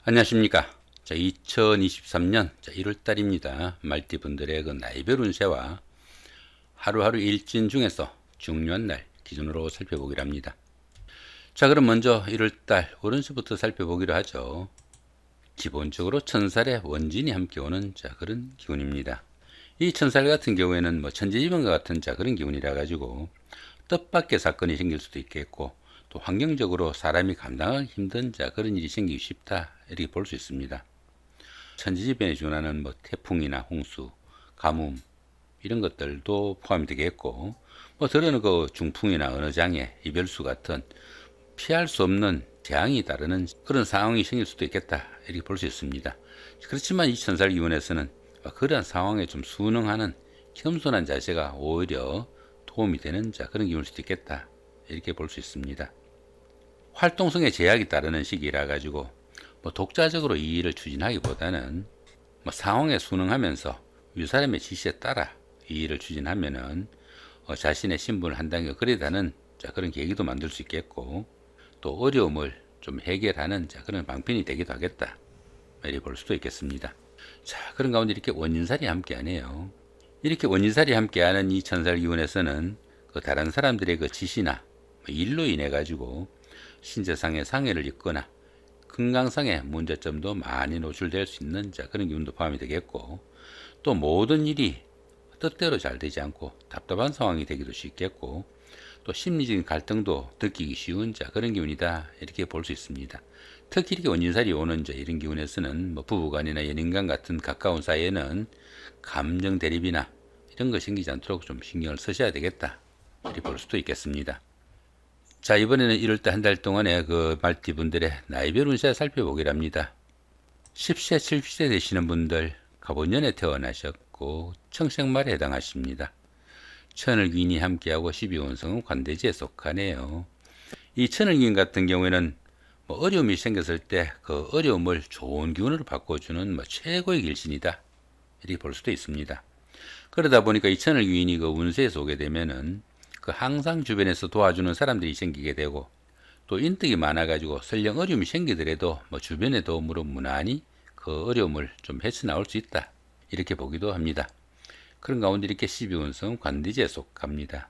안녕하십니까. 2023년 1월달입니다. 말띠분들의 그 나이별 운세와 하루하루 일진 중에서 중요한 날 기준으로 살펴보기로 합니다. 자, 그럼 먼저 1월달 오른수부터 살펴보기로 하죠. 기본적으로 천살에 원진이 함께 오는 그런 기운입니다. 이 천살 같은 경우에는 천재지변과 같은 그런 기운이라 가지고 뜻밖의 사건이 생길 수도 있겠고, 또 환경적으로 사람이 감당하기 힘든 그런 일이 생기기 쉽다, 이렇게 볼 수 있습니다. 천재지변에 준하는 태풍이나 홍수, 가뭄 이런 것들도 포함이 되겠고, 들어는 그 중풍이나 어느 장애, 이별수 같은 피할 수 없는 재앙이 따르는 그런 상황이 생길 수도 있겠다, 이렇게 볼 수 있습니다. 그렇지만 이 천살 기운에서는 그러한 상황에 좀 순응하는 겸손한 자세가 오히려 도움이 되는 그런 기운일 수도 있겠다, 이렇게 볼 수 있습니다. 활동성에 제약이 따르는 시기라 가지고 독자적으로 이 일을 추진하기보다는 상황에 순응하면서 윗사람의 지시에 따라 이 일을 추진하면은 자신의 신분을 한 단계 업그레이드하는 그런 계기도 만들 수 있겠고, 또 어려움을 좀 해결하는 그런 방편이 되기도 하겠다, 이렇게 볼 수도 있겠습니다. 자, 그런 가운데 이렇게 원인살이 함께하네요. 이렇게 원인살이 함께하는 이 천살 기운에서는 그 다른 사람들의 그 지시나 일로 인해 가지고 신체상의 상해를 입거나 건강상의 문제점도 많이 노출될 수 있는 그런 기운도 포함이 되겠고, 또 모든 일이 뜻대로 잘 되지 않고 답답한 상황이 되기도 쉽겠고, 또 심리적인 갈등도 느끼기 쉬운 그런 기운이다, 이렇게 볼 수 있습니다. 특히 이렇게 원진살이 오는 이런 기운에서는 부부간이나 연인간 같은 가까운 사이에는 감정 대립이나 이런 거 생기지 않도록 좀 신경을 쓰셔야 되겠다, 이렇게 볼 수도 있겠습니다. 자, 이번에는 1월달 한 달 동안의 그 말띠분들의 나이별 운세 살펴보기로 합니다. 10세, 70세 되시는 분들, 갑오년에 태어나셨고 청생말에 해당하십니다. 천을귀인이 함께하고 12운성은 관대지에 속하네요. 이 천을귀인 같은 경우에는 어려움이 생겼을 때 그 어려움을 좋은 기운으로 바꿔주는 최고의 길신이다, 이렇게 볼 수도 있습니다. 그러다 보니까 이 천을귀인이 그 운세에 오게 되면은 그 항상 주변에서 도와주는 사람들이 생기게 되고, 또 인덕이 많아가지고 설령 어려움이 생기더라도 주변의 도움으로 무난히 그 어려움을 좀 헤쳐나올 수 있다, 이렇게 보기도 합니다. 그런 가운데 이렇게 12운성 관대지에 속합니다.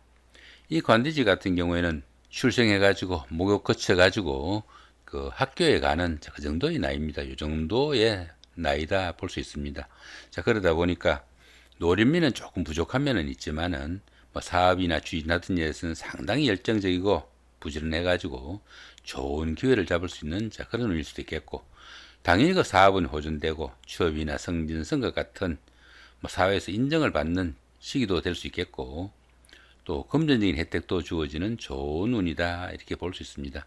이 관대지 같은 경우에는 출생해가지고 목욕 거쳐가지고 그 학교에 가는 그 정도의 나이입니다. 이 정도의 나이다 볼 수 있습니다. 자, 그러다 보니까 노련미는 조금 부족한 면은 있지만은 사업이나 주인하던 일에서는 상당히 열정적이고 부지런해가지고 좋은 기회를 잡을 수 있는 그런 운일 수도 있겠고, 당연히 그 사업은 호전되고 취업이나 승진, 선거 같은 사회에서 인정을 받는 시기도 될 수 있겠고, 또 금전적인 혜택도 주어지는 좋은 운이다, 이렇게 볼 수 있습니다.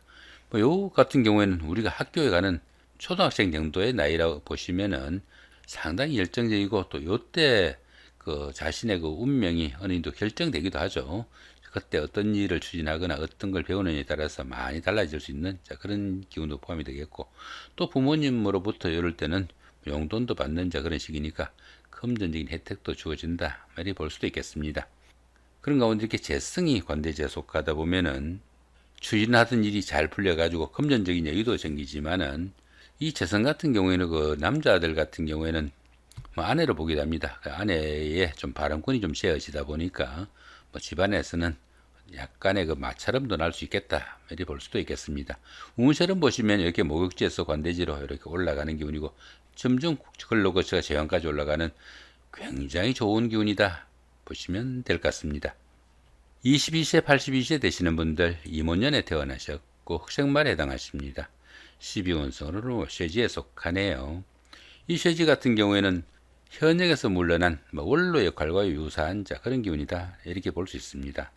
요 같은 경우에는 우리가 학교에 가는 초등학생 정도의 나이라고 보시면은 상당히 열정적이고, 또 요때 그 자신의 그 운명이 어느 정도 결정되기도 하죠. 그때 어떤 일을 추진하거나 어떤 걸 배우느냐에 따라서 많이 달라질 수 있는 그런 기운도 포함이 되겠고, 또 부모님으로부터 이럴 때는 용돈도 받는 그런 시기니까 금전적인 혜택도 주어진다, 이렇게 볼 수도 있겠습니다. 그런 가운데 이렇게 재성이 관대지에 속하다 보면은 추진하던 일이 잘 풀려가지고 금전적인 여유도 생기지만은, 이 재성 같은 경우에는 그 남자들 같은 경우에는 아내를 보기도 합니다. 그 아내의 좀 발언권이 좀 세어지다 보니까 집안에서는 약간의 그 마찰음도 날 수 있겠다, 이렇게 볼 수도 있겠습니다. 운세를 보시면 이렇게 목욕지에서 관대지로 이렇게 올라가는 기운이고, 점점 근로거치가 제왕까지 올라가는 굉장히 좋은 기운이다 보시면 될 것 같습니다. 22세, 82세 되시는 분들, 이모년에 태어나셨고 흑생말에 해당하십니다. 12운성으로 쇠지에 속하네요. 이 쇠지 같은 경우에는 현역에서 물러난 원로 역할과 유사한 그런 기운이다, 이렇게 볼 수 있습니다.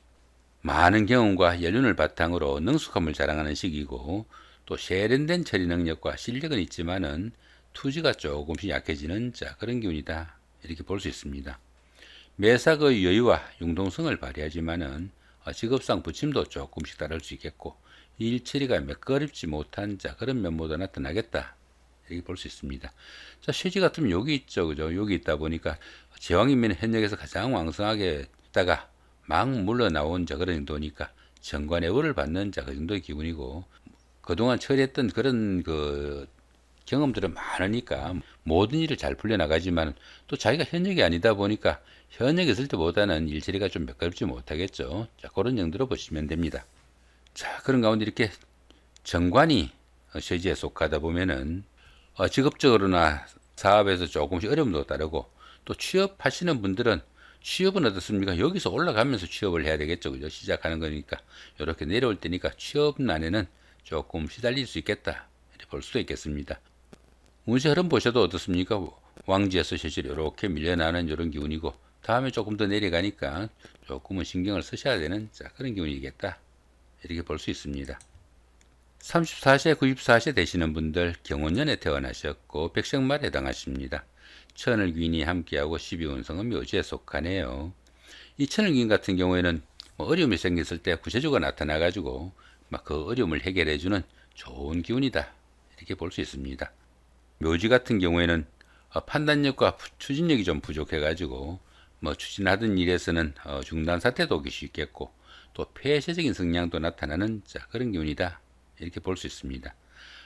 많은 경험과 연륜을 바탕으로 능숙함을 자랑하는 시기고, 또 세련된 처리 능력과 실력은 있지만은 투지가 조금씩 약해지는 그런 기운이다, 이렇게 볼 수 있습니다. 매사 그 여유와 융통성을 발휘하지만은 직업상 부침도 조금씩 따를 수 있겠고, 일 처리가 매끄럽지 못한 그런 면모도 나타나겠다, 이렇게 볼 수 있습니다. 자, 쇠지 같으면 여기 있죠, 그죠? 여기 있다 보니까 제왕이면 현역에서 가장 왕성하게 있다가 막 물러나온 그런 정도니까 정관의 의를 받는 그 정도의 기분이고, 그동안 처리했던 그런 그 경험들은 많으니까 모든 일을 잘 풀려나가지만 또 자기가 현역이 아니다 보니까 현역에 있을 때보다는 일처리가 좀 매끄럽지 못하겠죠. 자, 그런 정도로 보시면 됩니다. 자, 그런 가운데 이렇게 정관이 쇠지에 속하다 보면은 직업적으로나 사업에서 조금씩 어려움도 따르고 또 취업하시는 분들은 취업은 어떻습니까? 여기서 올라가면서 취업을 해야 되겠죠. 그죠? 시작하는 거니까. 이렇게 내려올 때니까 취업난에는 조금 시달릴 수 있겠다. 이렇게 볼 수도 있겠습니다. 운세 흐름 보셔도 어떻습니까? 왕지에서 실실 이렇게 밀려나는 이런 기운이고 다음에 조금 더 내려가니까 조금은 신경을 쓰셔야 되는 그런 기운이겠다. 이렇게 볼 수 있습니다. 34세, 94세 되시는 분들 경원년에 태어나셨고 백성말에 해당하십니다. 천을귀인이 함께하고 12운성은 묘지에 속하네요. 이 천을귀인 같은 경우에는 어려움이 생겼을 때 구세주가 나타나가지고 그 어려움을 해결해주는 좋은 기운이다. 이렇게 볼 수 있습니다. 묘지 같은 경우에는 판단력과 추진력이 좀 부족해가지고 추진하던 일에서는 중단 사태도 오기 쉽겠고 또 폐쇄적인 성향도 나타나는 그런 기운이다. 이렇게 볼 수 있습니다.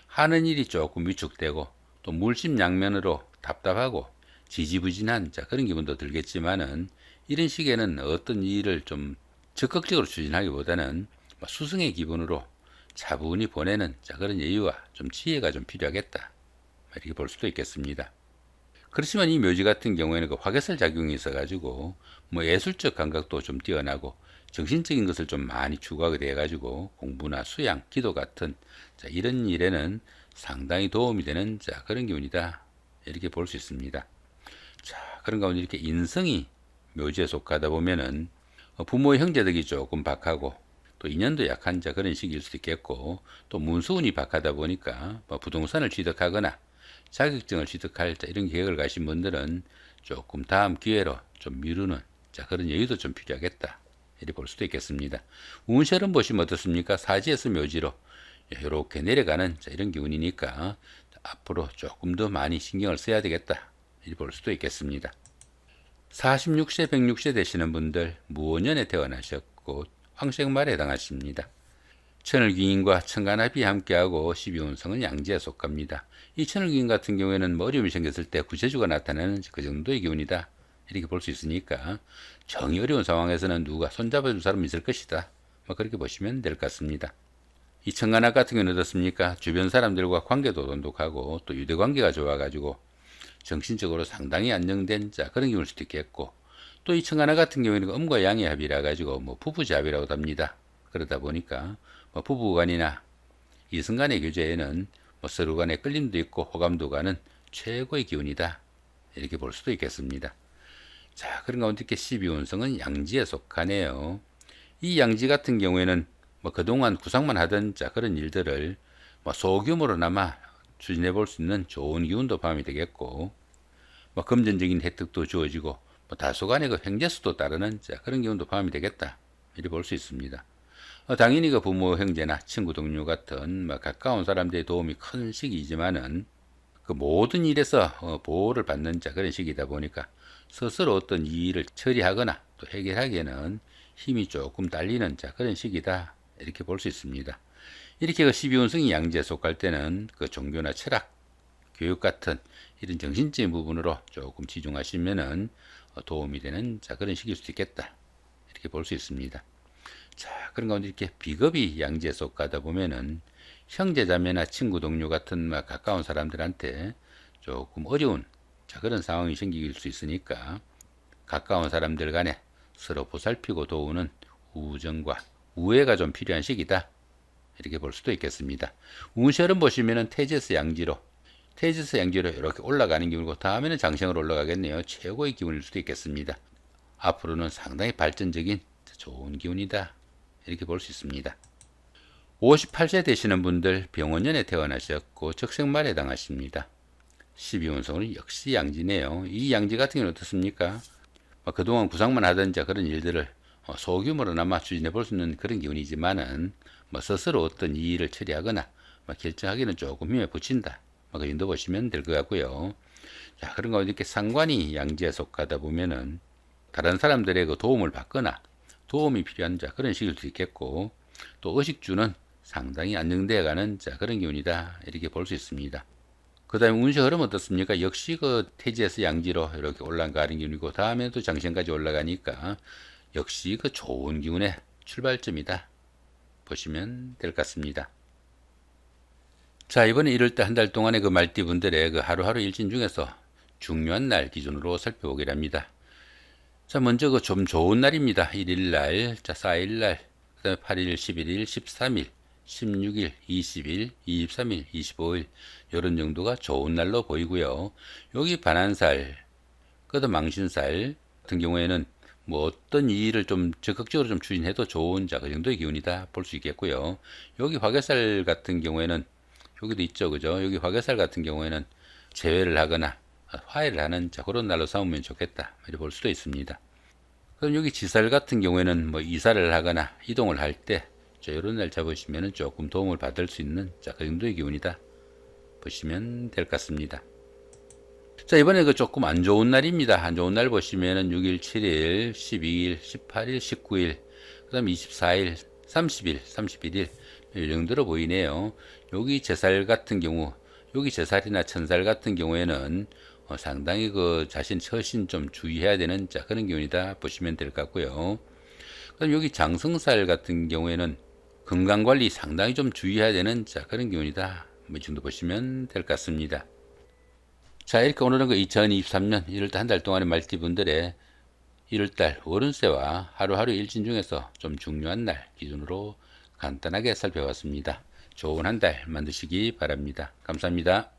하는 일이 조금 위축되고 또 물심양면으로 답답하고 지지부진한 그런 기분도 들겠지만은 이런 시기에는 어떤 일을 좀 적극적으로 추진하기보다는 수승의 기분으로 차분히 보내는 그런 여유와 좀 지혜가 좀 필요하겠다. 이렇게 볼 수도 있겠습니다. 그렇지만 이 묘지 같은 경우에는 그 화개설 작용이 있어가지고 예술적 감각도 좀 뛰어나고 정신적인 것을 좀 많이 추구하게 돼가지고 공부나 수양, 기도 같은 이런 일에는 상당히 도움이 되는 그런 기운이다. 이렇게 볼 수 있습니다. 자, 그런 가운데 이렇게 인성이 묘지에 속하다 보면은 부모의 형제덕이 조금 박하고 또 인연도 약한 그런 시기일 수도 있겠고 또 문수운이 박하다 보니까 부동산을 취득하거나 자격증을 취득할 이런 계획을 가신 분들은 조금 다음 기회로 좀 미루는 그런 여유도 좀 필요하겠다. 이렇게 볼 수도 있겠습니다. 운세를 보시면 어떻습니까? 사지에서 묘지로 이렇게 내려가는 이런 기운이니까 앞으로 조금 더 많이 신경을 써야 되겠다. 이렇게 볼 수도 있겠습니다. 46세, 106세 되시는 분들 무원년에 태어나셨고 황색말에 해당하십니다. 천을귀인과 천간합이 함께하고 12운성은 양지에 속합니다. 이 천을귀인 같은 경우에는 어려움이 생겼을 때 구세주가 나타나는 그 정도의 기운이다. 이렇게 볼 수 있으니까 정이 어려운 상황에서는 누가 손잡아줄 사람이 있을 것이다. 그렇게 보시면 될 것 같습니다. 이 천간합 같은 경우는 어떻습니까? 주변 사람들과 관계도 돈독하고 또 유대관계가 좋아가지고 정신적으로 상당히 안정된 그런 기운일 수도 있겠고 또 이 천간합 같은 경우에는 음과 양의 합이라 가지고 부부잡이라고도 합니다. 그러다 보니까 부부간이나 이성 간의 교제에는 서로 간의 끌림도 있고 호감도 가는 최고의 기운이다. 이렇게 볼 수도 있겠습니다. 자, 그런 가운데 이렇게 12운성은 양지에 속하네요. 이 양지 같은 경우에는 그동안 구상만 하던 그런 일들을 소규모로나마 추진해 볼 수 있는 좋은 기운도 포함이 되겠고 금전적인 혜택도 주어지고 다소간의 그 횡재수도 따르는 그런 기운도 포함이 되겠다. 이렇게 볼 수 있습니다. 당연히 그 부모, 형제나 친구, 동료 같은 가까운 사람들의 도움이 큰 시기이지만은 그 모든 일에서 보호를 받는 그런 시기이다 보니까 스스로 어떤 일을 처리하거나 또 해결하기에는 힘이 조금 딸리는 그런 시기다. 이렇게 볼 수 있습니다. 이렇게 그 12운성이 양지에 속할 때는 그 종교나 철학, 교육 같은 이런 정신적인 부분으로 조금 치중하시면은 도움이 되는 그런 시기일 수도 있겠다. 이렇게 볼 수 있습니다. 자, 그런 가운데 이렇게 비겁이 양지에 속하다 보면은 형제자매나 친구 동료 같은 가까운 사람들한테 조금 어려운 그런 상황이 생길 수 있으니까 가까운 사람들 간에 서로 보살피고 도우는 우정과 우애가 좀 필요한 시기다. 이렇게 볼 수도 있겠습니다. 운세를 보시면은 태제에서 양지로 이렇게 올라가는 기운이고 다음에는 장생으로 올라가겠네요. 최고의 기운일 수도 있겠습니다. 앞으로는 상당히 발전적인 좋은 기운이다. 이렇게 볼 수 있습니다. 58세 되시는 분들 병원년에 태어나셨고 적생말에 해당하십니다. 12운성은 역시 양지네요. 이 양지 같은 경우는 어떻습니까? 그동안 구상만 하던 그런 일들을 소규모로나마 추진해 볼 수 있는 그런 기운이지만은 스스로 어떤 일을 처리하거나 결정하기는 조금 힘에 붙인다. 그 정도 보시면 될 것 같고요. 자, 그런 가운데 이렇게 상관이 양지에 속하다 보면은 다른 사람들의 그 도움을 받거나 도움이 필요한 그런 시기일 수 있겠고 또 의식주는 상당히 안정되어 가는 그런 기운이다. 이렇게 볼 수 있습니다. 그 다음에 운세 흐름 어떻습니까? 역시 그 태지에서 양지로 이렇게 올라가는 기운이고, 다음에 또 장신까지 올라가니까 역시 그 좋은 기운의 출발점이다 보시면 될 것 같습니다. 자, 이번에 1월달 한 달 동안의 그 말띠분들의 그 하루하루 일진 중에서 중요한 날 기준으로 살펴보기로 합니다. 자, 먼저 그 좀 좋은 날입니다. 1일날, 자, 4일날, 그 다음에 8일, 11일, 13일, 16일, 20일, 23일, 25일, 이런 정도가 좋은 날로 보이고요. 여기 반한살, 그다음 망신살 같은 경우에는 뭐 어떤 일을 좀 적극적으로 좀 추진해도 좋은 자, 그 정도의 기운이다 볼 수 있겠고요. 여기 화개살 같은 경우에는 여기도 있죠, 그죠? 여기 화개살 같은 경우에는 재회를 하거나 화해를 하는 자, 그런 날로 삼으면 좋겠다 이렇게 볼 수도 있습니다. 그럼 여기 지살 같은 경우에는 뭐 이사를 하거나 이동을 할 때 이런 날 잡으시면 조금 도움을 받을 수 있는 자, 그 정도의 기운이다 보시면 될 것 같습니다. 자, 이번에 그 조금 안 좋은 날입니다. 안 좋은 날 보시면은 6일, 7일, 12일, 18일, 19일, 그 다음 24일, 30일, 31일, 이 정도로 보이네요. 여기 제살 같은 경우, 여기 제살이나 천살 같은 경우에는 상당히 그 자신 처신 좀 주의해야 되는 자, 그런 기운이다 보시면 될 것 같고요. 그다음 여기 장성살 같은 경우에는 건강관리 상당히 좀 주의해야 되는 자, 그런 기운이다. 이 정도 보시면 될 것 같습니다. 자, 이렇게 오늘은 그 2023년 1월달 한 달 동안의 말띠분들의 1월달 월운세와 하루하루 일진 중에서 좀 중요한 날 기준으로 간단하게 살펴봤습니다. 좋은 한 달 만드시기 바랍니다. 감사합니다.